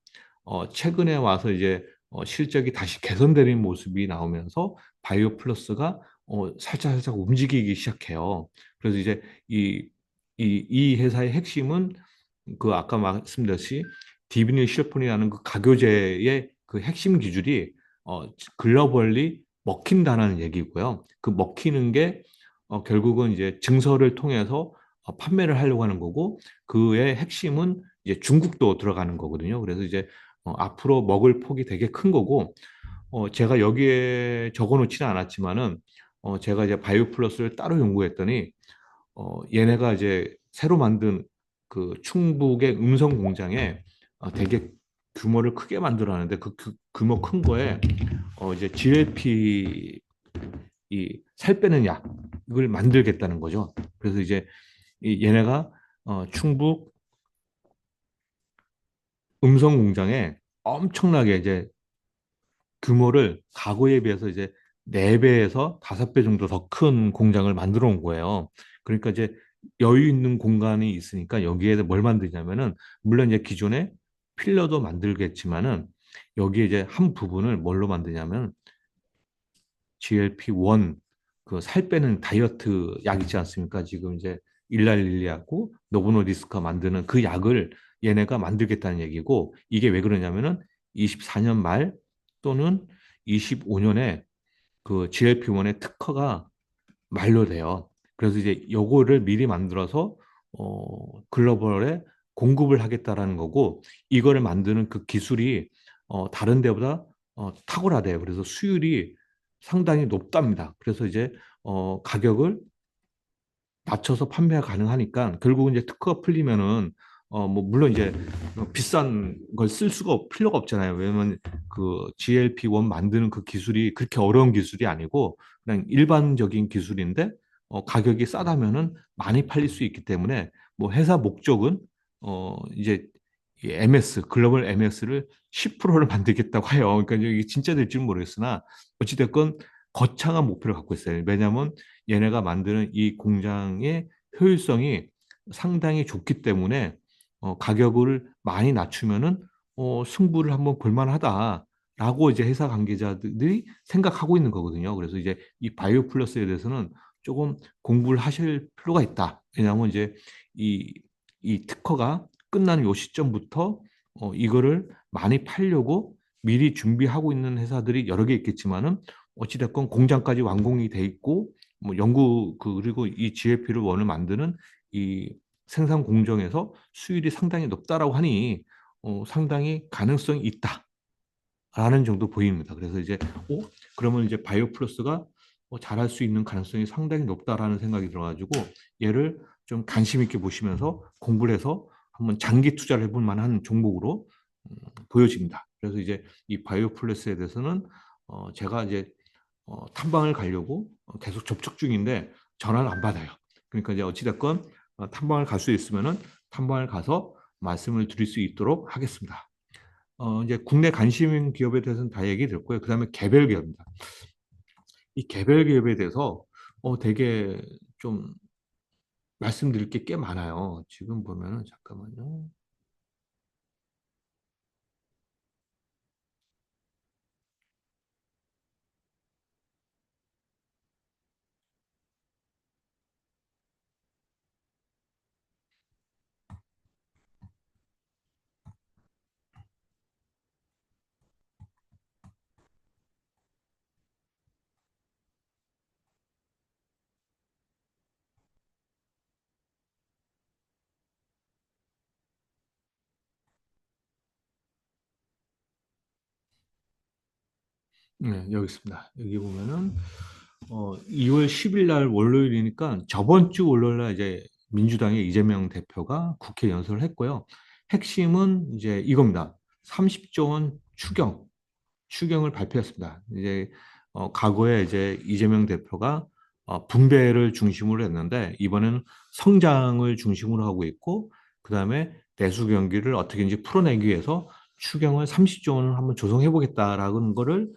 최근에 와서 이제 실적이 다시 개선되는 모습이 나오면서 바이오 플러스가 살짝 살짝 움직이기 시작해요. 그래서 이제 이, 이 회사의 핵심은 그 아까 말씀드렸듯이 디비니 셰폰이라는 그 가교제의 그 핵심 기술이 글로벌리 먹힌다는 얘기고요. 그 먹히는 게 결국은 이제 증서를 통해서 판매를 하려고 하는 거고 그의 핵심은 이제 중국도 들어가는 거거든요. 그래서 이제 앞으로 먹을 폭이 되게 큰 거고 제가 여기에 적어놓지는 않았지만은 제가 이제 바이오 플러스를 따로 연구했더니 얘네가 이제 새로 만든 그 충북의 음성 공장에 되게 규모를 크게 만들어놨는데 그 규모 큰 거에 이제 GLP 이 살 빼는 약을 만들겠다는 거죠. 그래서 이제 얘네가 충북 음성 공장에 엄청나게 이제 규모를 과거에 비해서 이제 4배에서 5배 정도 더 큰 공장을 만들어 온 거예요. 그러니까 이제 여유 있는 공간이 있으니까 여기에 뭘 만드냐면은 물론 이제 기존에 필러도 만들겠지만은 여기에 이제 한 부분을 뭘로 만드냐면 GLP-1 그 살 빼는 다이어트 약 있지 않습니까? 지금 이제 일랄릴리하고 노보노디스크가 만드는 그 약을 얘네가 만들겠다는 얘기고 이게 왜 그러냐면은 24년 말 또는 25년에 그 GLP-1의 특허가 만료돼요. 그래서 이제 요거를 미리 만들어서 글로벌에 공급을 하겠다라는 거고 이거를 만드는 그 기술이 다른 데보다 탁월하대요. 그래서 수율이 상당히 높답니다. 그래서 이제 가격을 낮춰서 판매가 가능하니까 결국은 이제 특허가 풀리면은 뭐 물론 이제 비싼 걸 쓸 수가 필요가 없잖아요. 왜냐면 그 GLP-1 만드는 그 기술이 그렇게 어려운 기술이 아니고 그냥 일반적인 기술인데 가격이 싸다면은 많이 팔릴 수 있기 때문에 뭐 회사 목적은 이제 이 MS 글로벌 MS를 10%를 만들겠다고 해요. 그러니까 이게 진짜 될지는 모르겠으나 어찌됐건 거창한 목표를 갖고 있어요. 왜냐하면 얘네가 만드는 이 공장의 효율성이 상당히 좋기 때문에 가격을 많이 낮추면은 승부를 한번 볼만하다라고 이제 회사 관계자들이 생각하고 있는 거거든요. 그래서 이제 이 바이오 플러스에 대해서는 조금 공부를 하실 필요가 있다. 왜냐하면 이제 이, 이 특허가 끝나는 요 시점부터 이거를 많이 팔려고 미리 준비하고 있는 회사들이 여러 개 있겠지만은 어찌됐건 공장까지 완공이 돼 있고 뭐 연구 그리고 이 GLP를 원을 만드는 이 생산 공정에서 수율이 상당히 높다라고 하니 상당히 가능성이 있다라는 정도 보입니다. 그래서 이제 그러면 이제 바이오 플러스가 잘할 수 있는 가능성이 상당히 높다라는 생각이 들어가지고 얘를 좀 관심 있게 보시면서 공부를 해서 한번 장기 투자를 해볼 만한 종목으로 보여집니다. 그래서 이제 이 바이오 플러스에 대해서는 제가 이제 탐방을 가려고 계속 접촉 중인데 전화를 안 받아요. 그러니까 이제 어찌됐건 탐방을 갈 수 있으면은 탐방을 가서 말씀을 드릴 수 있도록 하겠습니다. 이제 국내 관심 기업에 대해서는 다 얘기 드렸고요. 그다음에 개별 기업입니다. 이 개별 기업에 대해서 되게 좀 말씀드릴 게 꽤 많아요. 지금 보면은 잠깐만요. 네, 여기 있습니다. 여기 보면은 2월 10일 날 월요일이니까 저번 주 월요일 날 이제 민주당의 이재명 대표가 국회 연설을 했고요. 핵심은 이제 이겁니다. 30조 원 추경을 발표했습니다. 이제 과거에 이제 이재명 대표가 분배를 중심으로 했는데 이번에는 성장을 중심으로 하고 있고 그다음에 내수 경기를 어떻게 이제 풀어내기 위해서 추경을 30조 원을 한번 조성해 보겠다라는 거를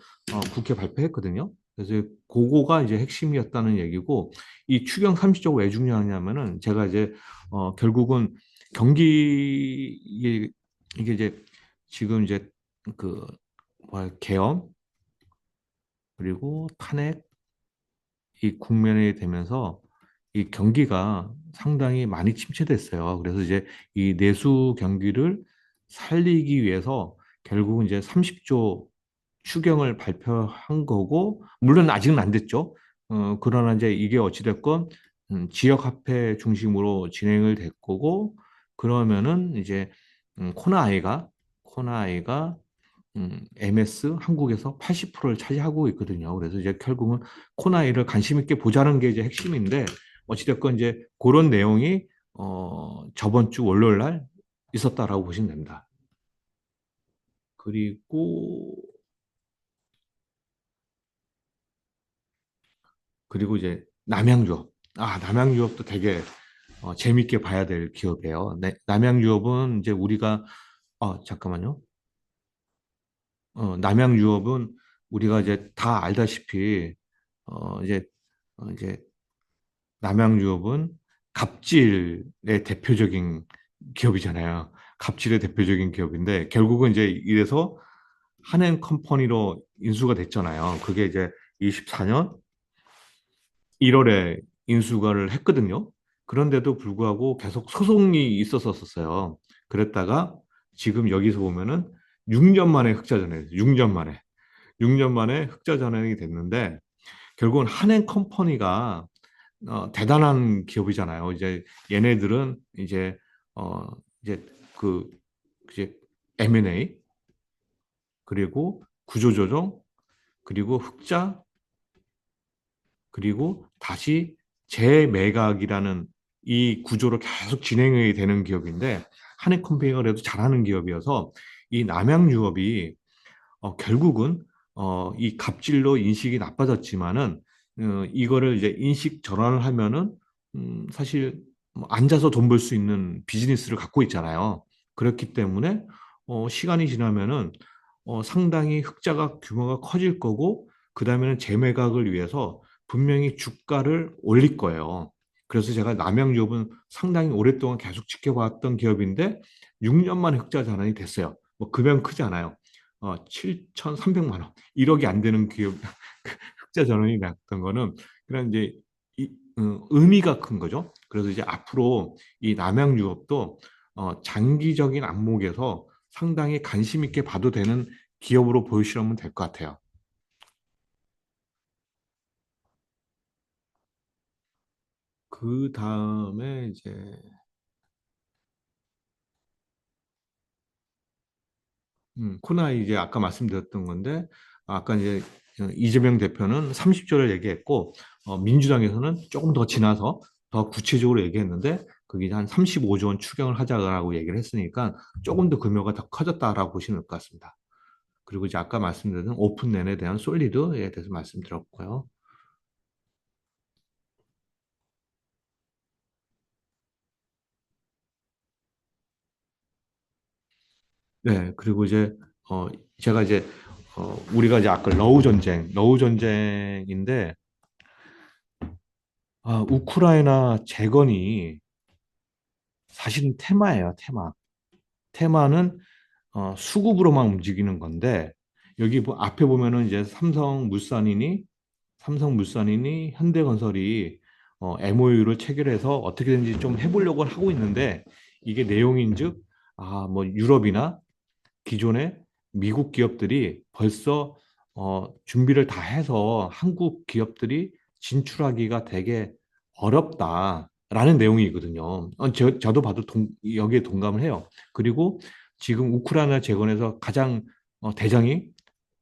국회 발표했거든요. 그래서 그거가 이제 핵심이었다는 얘기고 이 추경 30조가 왜 중요하냐면은 제가 이제 결국은 경기 이게 이제 지금 이제 그 계엄 그리고 탄핵 이 국면이 되면서 이 경기가 상당히 많이 침체됐어요. 그래서 이제 이 내수 경기를 살리기 위해서 결국은 이제 30조 추경을 발표한 거고, 물론 아직은 안 됐죠. 그러나 이제 이게 어찌됐건 지역화폐 중심으로 진행을 될 거고, 그러면은 이제 코나아이가 MS 한국에서 80%를 차지하고 있거든요. 그래서 이제 결국은 코나이를 관심 있게 보자는 게 이제 핵심인데 어찌됐건 이제 그런 내용이 저번 주 월요일 날 있었다라고 보시면 됩니다. 그리고 이제 남양주업. 남양주업도 되게 재밌게 봐야 될 기업이에요. 네, 남양주업은 이제 우리가 잠깐만요. 남양유업은 우리가 이제 다 알다시피 이제 이제 남양유업은 갑질의 대표적인 기업이잖아요. 갑질의 대표적인 기업인데 결국은 이제 이래서 한행 컴퍼니로 인수가 됐잖아요. 그게 이제 24년 1월에 인수를 했거든요. 그런데도 불구하고 계속 소송이 있었었어요. 그랬다가 지금 여기서 보면은 6년 만에 흑자 전환, 6년 만에. 6년 만에 흑자 전환이 됐는데 결국은 한행 컴퍼니가 대단한 기업이잖아요. 이제 얘네들은 어 이제 그 이제 M&A 그리고 구조조정 그리고 흑자 그리고 다시 재매각이라는 이 구조로 계속 진행이 되는 기업인데 한해 컴퍼니가 그래도 잘하는 기업이어서 이 남양유업이 결국은 이 갑질로 인식이 나빠졌지만은 이거를 이제 인식 전환을 하면은 사실 뭐 앉아서 돈 벌 수 있는 비즈니스를 갖고 있잖아요. 그렇기 때문에 시간이 지나면은 상당히 흑자가 규모가 커질 거고 그다음에는 재매각을 위해서 분명히 주가를 올릴 거예요. 그래서 제가 남양유업은 상당히 오랫동안 계속 지켜봤던 기업인데 6년 만에 흑자 전환이 됐어요. 뭐 금액은 크지 않아요. 7,300만 원, 1억이 안 되는 기업 흑자 전환이 났던 거는 그냥 이제 의미가 큰 거죠. 그래서 이제 앞으로 이 남양유업도 장기적인 안목에서 상당히 관심 있게 봐도 되는 기업으로 보시면 될 것 같아요. 그 다음에 이제 코나이 이제 아까 말씀드렸던 건데 아까 이제 이재명 대표는 30조를 얘기했고 민주당에서는 조금 더 지나서 더 구체적으로 얘기했는데 그게 한 35조 원 추경을 하자라고 얘기를 했으니까 조금 더 규모가 더 커졌다라고 보시면 될 것 같습니다. 그리고 이제 아까 말씀드린 오픈랜에 대한 솔리드에 대해서 말씀드렸고요. 네, 그리고 이제 제가 이제 우리가 이제 아까 러우 전쟁인데 우크라이나 재건이 사실은 테마예요, 테마. 테마는 수급으로만 움직이는 건데 여기 앞에 보면은 이제 삼성물산이니 현대건설이 MOU를 체결해서 어떻게든지 좀 해보려고 하고 있는데 이게 내용인즉 뭐 유럽이나 기존의 미국 기업들이 벌써 준비를 다 해서 한국 기업들이 진출하기가 되게 어렵다라는 내용이거든요. 저도 봐도 여기에 동감을 해요. 그리고 지금 우크라이나 재건에서 가장 대장이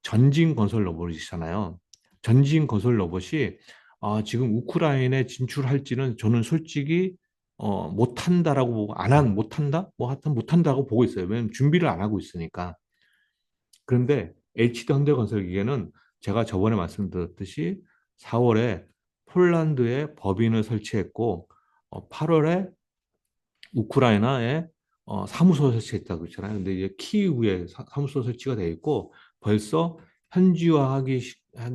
전진 건설 로봇이잖아요. 전진 건설 로봇이 지금 우크라이나에 진출할지는 저는 솔직히 못한다라고 보고 못한다? 뭐 하여튼 못한다고 보고 있어요. 왜냐면 준비를 안 하고 있으니까. 그런데 HD 현대건설기계는 제가 저번에 말씀드렸듯이 4월에 폴란드에 법인을 설치했고 8월에 우크라이나에 사무소 설치했다고 했잖아요. 근데 이제 키이우에 사무소 설치가 돼 있고 벌써 하기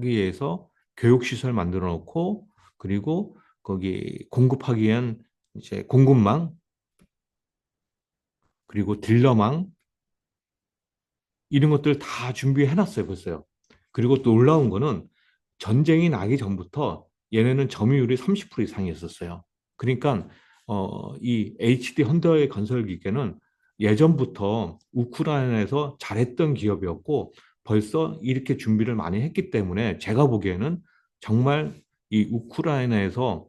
위해서 교육시설 만들어 놓고 그리고 거기 공급하기 위한 이제 공급망 그리고 딜러망 이런 것들 다 준비해 놨어요, 벌써요. 그리고 또 놀라운 거는 전쟁이 나기 전부터 얘네는 점유율이 30% 이상이었었어요. 그러니까 이 HD 현대 건설 기계는 예전부터 우크라이나에서 잘했던 기업이었고 벌써 이렇게 준비를 많이 했기 때문에 제가 보기에는 정말 이 우크라이나에서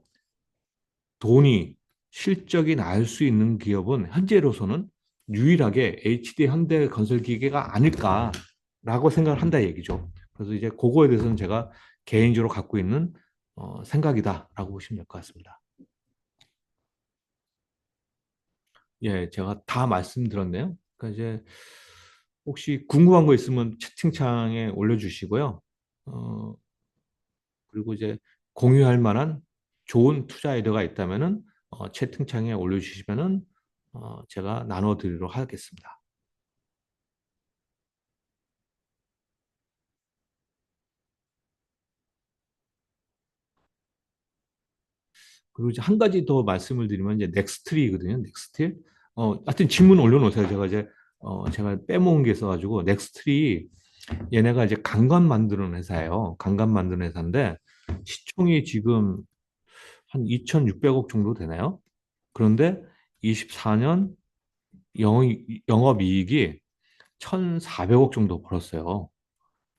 돈이 실적이 날 수 있는 기업은 현재로서는 유일하게 HD 현대 건설 기계가 아닐까라고 생각을 한다 얘기죠. 그래서 이제 그거에 대해서는 제가 개인적으로 갖고 있는 생각이다라고 보시면 될 것 같습니다. 예, 제가 다 말씀드렸네요. 그러니까 이제 혹시 궁금한 거 있으면 채팅창에 올려주시고요. 어, 그리고 이제 공유할 만한 좋은 투자 아이디어가 있다면은 채팅창에 올려주시면은 제가 나눠드리도록 하겠습니다. 그리고 이제 한 가지 더 말씀을 드리면 이제 넥스트리거든요. 넥스트. 하여튼 질문 올려놓으세요. 제가 빼먹은 게 있어가지고 넥스트리 얘네가 이제 강간 만드는 회사예요. 강간 만드는 회사인데 시총이 지금 한 2,600억 정도 되나요? 그런데 24년 영업이익이 1,400억 정도 벌었어요.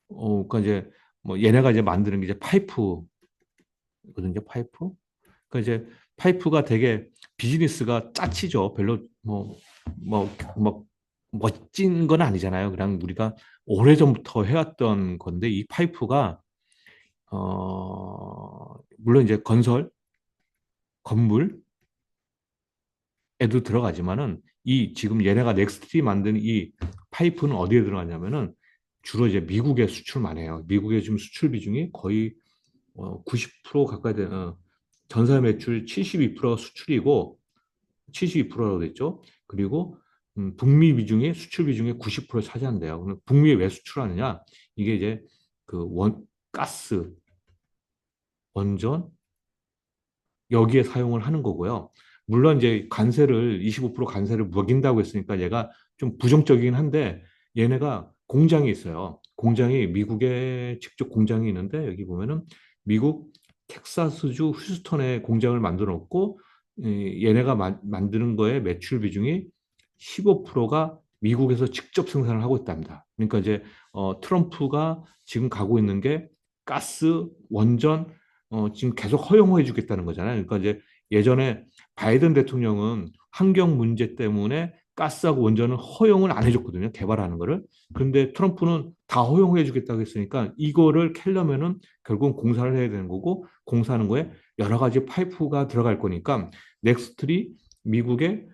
그러니까 이제 뭐 얘네가 이제 만드는 게 이제 파이프거든요, 파이프. 그러니까 이제 파이프가 되게 비즈니스가 짜치죠. 별로 뭐 멋진 건 아니잖아요. 그냥 우리가 오래전부터 해왔던 건데 이 파이프가 물론 이제 건물, 에도 들어가지만은 이 지금 얘네가 넥스트리 만든 이 파이프는 어디에 들어가냐면은 주로 이제 미국에 수출만 해요. 미국의 지금 수출 비중이 거의 90% 가까이 되는 전사 매출 72%가 수출이고 72%라고 됐죠. 그리고 북미 비중이 수출 비중의 90% 차지한대요. 그럼 북미에 왜 수출하느냐? 이게 이제 그 가스, 원전, 여기에 사용을 하는 거고요. 물론 이제 관세를 25% 관세를 매긴다고 했으니까 얘가 좀 부정적이긴 한데 얘네가 공장이 있어요. 공장이 미국에 직접 공장이 있는데 여기 보면은 미국 텍사스주 휴스턴에 공장을 만들어 놓고 얘네가 만드는 거에 매출 비중이 15%가 미국에서 직접 생산을 하고 있답니다. 그러니까 이제 트럼프가 지금 가고 있는 게 가스, 원전, 지금 계속 허용해 주겠다는 거잖아요. 그러니까 이제 예전에 바이든 대통령은 환경 문제 때문에 가스하고 원전을 허용을 안 해줬거든요. 개발하는 거를. 그런데 트럼프는 다 허용해 주겠다고 했으니까 이거를 캘려면은 결국은 공사를 해야 되는 거고 공사하는 거에 여러 가지 파이프가 들어갈 거니까 넥스트리 미국의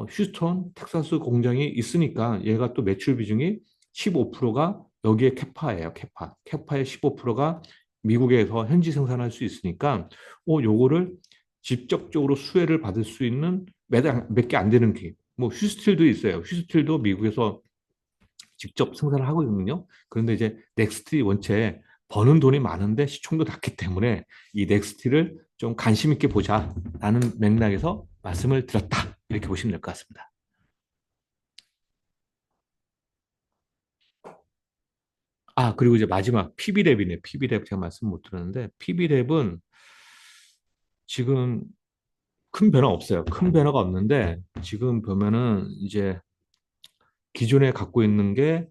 휴스턴, 텍사스 공장이 있으니까 얘가 또 매출 비중이 15%가 여기에 캐파예요. 캐파. 캐파의 15%가 미국에서 현지 생산할 수 있으니까 요거를 직접적으로 수혜를 받을 수 있는 몇 개 안 되는 기업. 뭐 휴스틸도 있어요. 휴스틸도 미국에서 직접 생산을 하고 있거든요. 그런데 이제 넥스트 원체 버는 돈이 많은데 시총도 낮기 때문에 이 넥스트를 좀 관심 있게 보자라는 맥락에서 말씀을 드렸다. 이렇게 보시면 될 것 같습니다. 그리고 이제 마지막 PB랩이네. PB랩 제가 말씀 못 드렸는데 PB랩은 지금 큰 변화 없어요. 큰 변화가 없는데 지금 보면은 이제 기존에 갖고 있는 게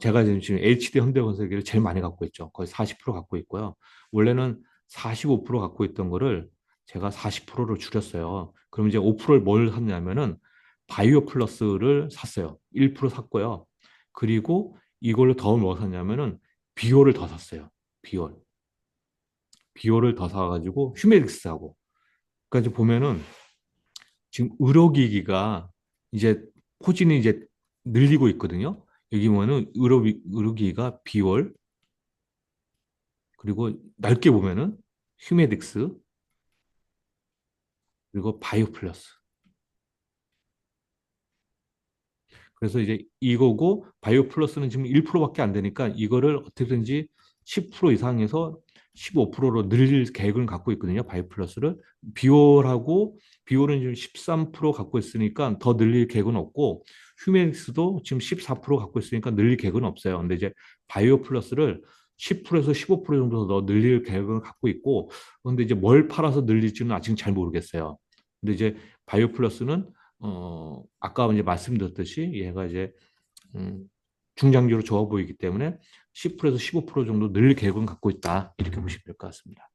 제가 지금 HD 현대건설기를 제일 많이 갖고 있죠. 거의 40% 갖고 있고요. 원래는 45% 갖고 있던 거를 제가 40%로 줄였어요. 그럼 이제 5%를 뭘 샀냐면은 바이오 플러스를 샀어요. 1% 샀고요. 그리고 이걸로 더 뭐 샀냐면은 비올을 더 샀어요. 비올. 비올을 더 사가지고 휴메릭스하고. 그러니까 이제 보면은 지금 의료기기가 이제 포진이 이제 늘리고 있거든요. 여기 보면은 의료기기가 비올, 그리고 넓게 보면은 휴메딕스, 그리고 바이오 플러스. 그래서 이제 이거고 바이오 플러스는 지금 1%밖에 안 되니까 이거를 어떻게든지 10% 이상에서 15%로 늘릴 계획을 갖고 있거든요. 바이오 플러스를. 비올하고 비올은 지금 13% 갖고 있으니까 더 늘릴 계획은 없고, 휴메닉스도 지금 14% 갖고 있으니까 늘릴 계획은 없어요. 근데 이제 바이오 플러스를 10%에서 15% 정도 더 늘릴 계획을 갖고 있고, 그런데 이제 뭘 팔아서 늘릴지는 아직 잘 모르겠어요. 근데 이제 바이오 플러스는 아까 이제 말씀드렸듯이 얘가 이제 음, 중장기로 좋아 보이기 때문에 10%에서 15% 정도 늘 계획은 갖고 있다. 이렇게 보시면 될 것 같습니다.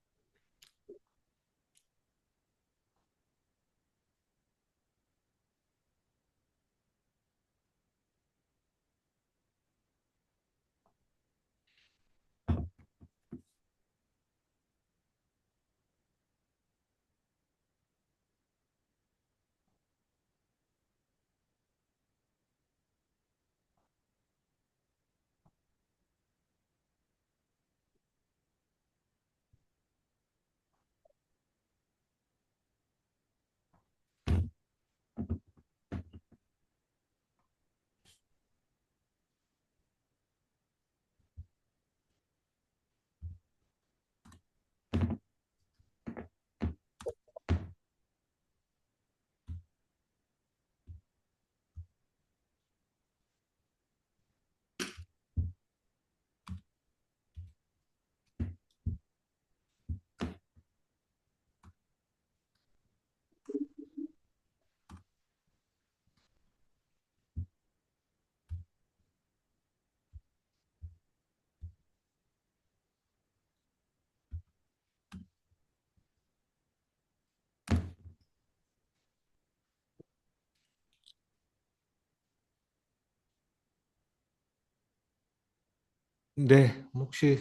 네, 혹시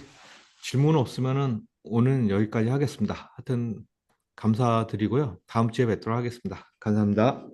질문 없으면은 오늘 여기까지 하겠습니다. 하여튼 감사드리고요. 다음 주에 뵙도록 하겠습니다. 감사합니다.